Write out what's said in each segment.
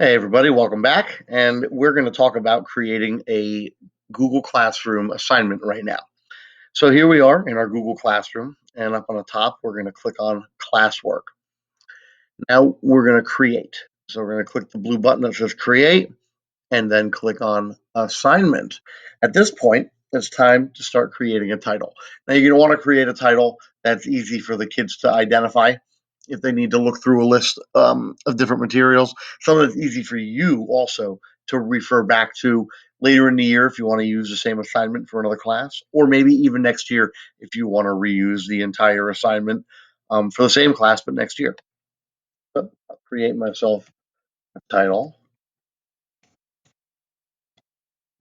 Hey everybody, welcome back. And we're going to talk about creating a Google Classroom assignment right now. So here we are in our Google Classroom, and up on the top, we're going to click on Classwork. Now we're going to create. So we're going to click the blue button that says Create, and then click on Assignment. At this point, it's time to start creating a title. Now you're going to want to create a title that's easy for the kids to identify if they need to look through a list of different materials. Something that's easy for you also to refer back to later in the year if you want to use the same assignment for another class, or maybe even next year if you want to reuse the entire assignment for the same class but next year. So I'll create myself a title.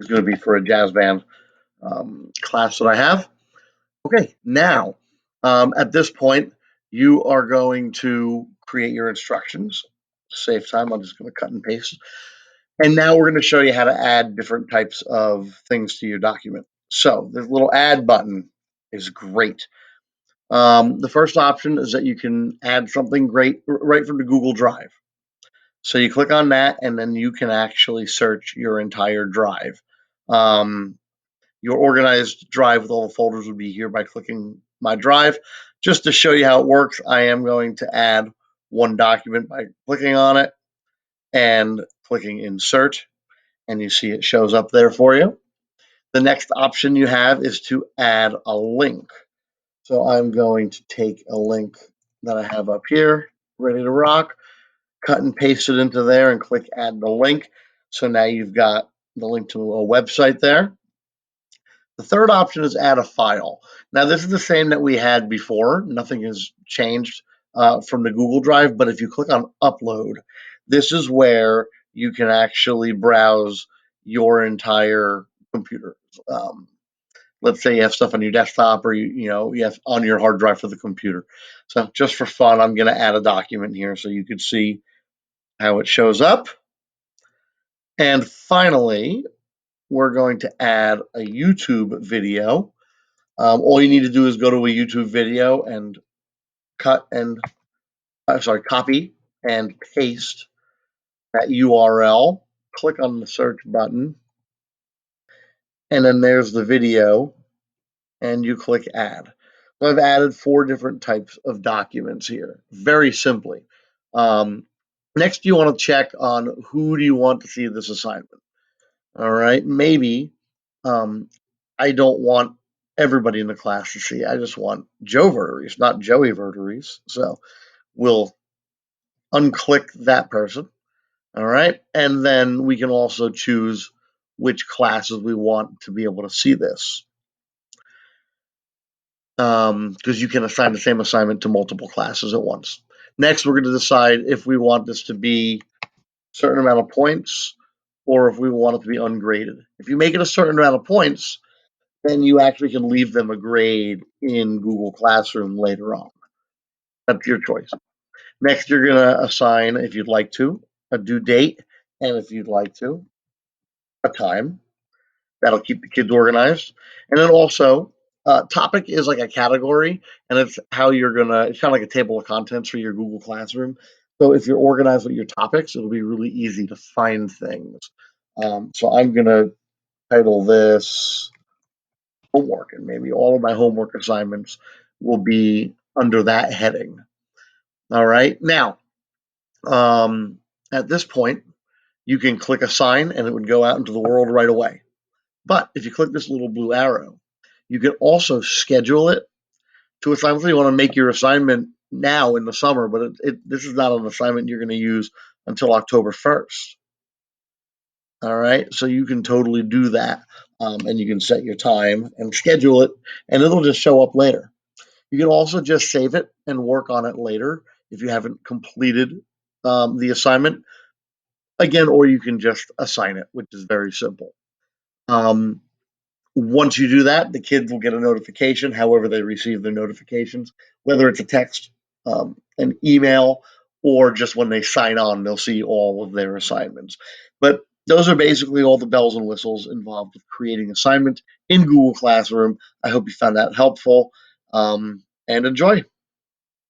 It's going to be for a jazz band class that I have. Okay, now at this point, you are going to create your instructions. Save time, I'm just going to cut and paste. And now we're going to show you how to add different types of things to your document. So this little add button is great. The first option is that you can add something great right from the Google Drive. So you click on that, and then you can actually search your entire drive. Um, your organized drive with all the folders would be here by clicking My Drive. Just to show you how it works, I am going to add one document by clicking on it and clicking Insert, and you see it shows up there for you. The next option you have is to add a link. So I'm going to take a link that I have up here, ready to rock, cut and paste it into there and click Add the link. So now you've got the link to a website there. The third option is add a file. Now, this is the same that we had before. Nothing has changed from the Google Drive, but if you click on upload, this is where you can actually browse your entire computer. Um, let's say you have stuff on your desktop or you have on your hard drive for the computer. So just for fun, I'm going to add a document here so you can see how it shows up. And finally, we're going to add a YouTube video. All you need to do is go to a YouTube video and copy and paste that URL. Click on the search button, and then there's the video, and you click add. So I've added 4 different types of documents here, very simply. Next, you want to check on who do you want to see this assignment. All right, maybe I don't want everybody in the class to see. I just want Joe Verderies, not Joey Verderies. So we'll unclick that person. All right. And then we can also choose which classes we want to be able to see this. Because you can assign the same assignment to multiple classes at once. Next, we're going to decide if we want this to be a certain amount of points or if we want it to be ungraded. If you make it a certain amount of points, then you actually can leave them a grade in Google Classroom later on. That's your choice. Next, you're going to assign, if you'd like to, a due date, and if you'd like to, a time. That'll keep the kids organized. And then also, topic is like a category, and it's how you're it's kind of like a table of contents for your Google Classroom. So if you're organized with your topics, it'll be really easy to find things. So I'm going to title this homework, and maybe all of my homework assignments will be under that heading. All right. Now, at this point, you can click assign and it would go out into the world right away. But if you click this little blue arrow, you can also schedule it to assign. You want to make your assignment now in the summer, but this is not an assignment you're going to use until October 1st. All right. So you can totally do that. And you can set your time and schedule it, and it'll just show up later. You can also just save it and work on it later if you haven't completed the assignment. Again, or you can just assign it, which is very simple. Once you do that, the kids will get a notification, however they receive their notifications, whether it's a text, an email, or just when they sign on, they'll see all of their assignments. But those are basically all the bells and whistles involved with creating assignment in Google Classroom. I hope you found that helpful and enjoy.